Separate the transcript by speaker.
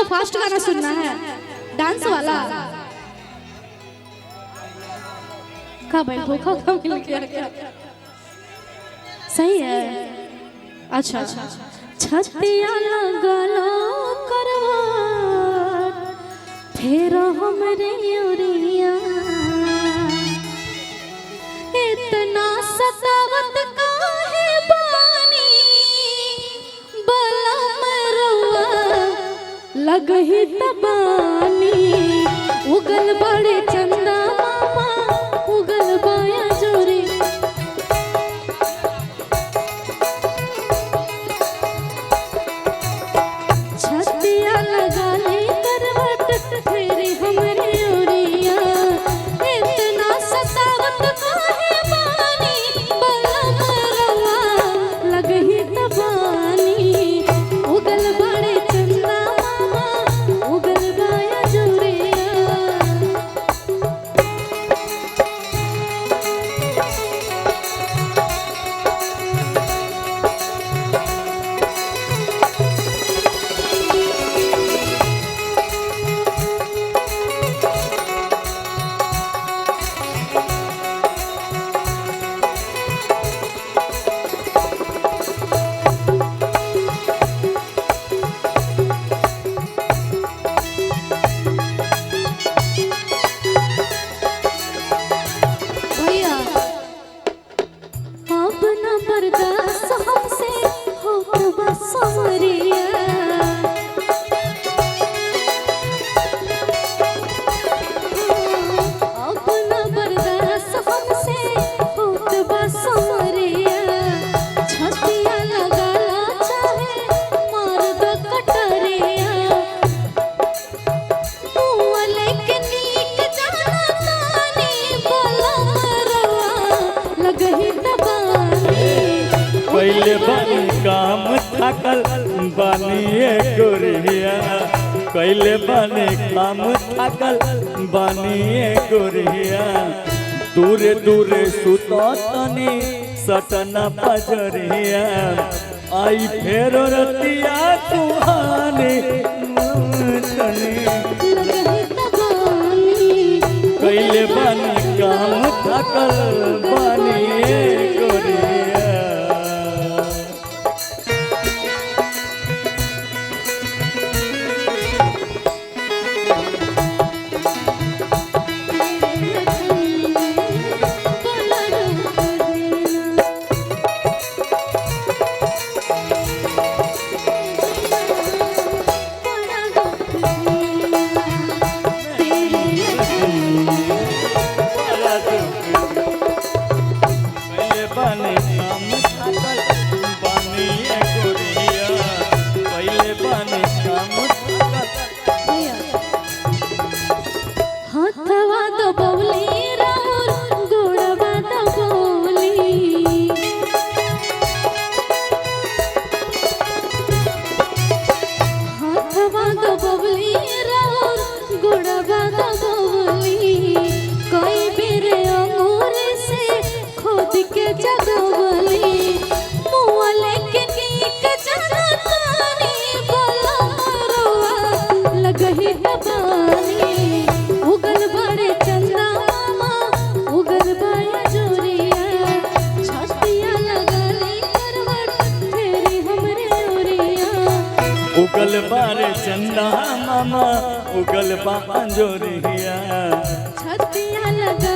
Speaker 1: आपको फास्ट गाना सुनना है, डांस वाला। का भाई धोखा का मिल गया क्या? सही है। अच्छा छतिया लगलो करवा फिर हमरे उरिया इतना सतावत काहे बानी बला मरवा लगही तबानी उगल बड़े चंदा मामा उगल बाया जोरी छतिया लगा ले करवट फेरी हमरे उरिया इतना सतावत काहे बानी बला मरवा लगही तबानी उगल बड़े चंदा मामा उगल बाया जोरिया। भैया अब न बर्दाश्त हमसे होत बा समरिया अब न बर्दाश्त हमसे होत बा समरिया छतिया लगाला चाहे मार द कटरिया मुँह लेके नीक जाना तानी बोला मरवा लगही तबानी
Speaker 2: पहले बनी काम थकल बनिए गोरिया कैले बने काम थकल बनिए गोरिया दूरे दूरे सुतो तनी सटना पजरिया आई फेर रतिया तुहानी तनी
Speaker 1: लगही तबानी
Speaker 2: कैले बनी काम थकल बनिए गोरिया।
Speaker 1: हाथवा तो बौली राउर गोड़वा तो बौली हाथवा तो बौली राउर गोड़वा तो बौली कोई बेर अंगूर से खोद के जगवली मुँह लेके नीक जाना तानी बोला मरवा लगही तबानी उगल बड़े चंदा मामा उगल बाया जोरिया छतिया लगली करवट फेरी हमरे ओरिया
Speaker 2: उगल बारे चंदा मामा उगल बा जोरिया
Speaker 1: छतिया लगा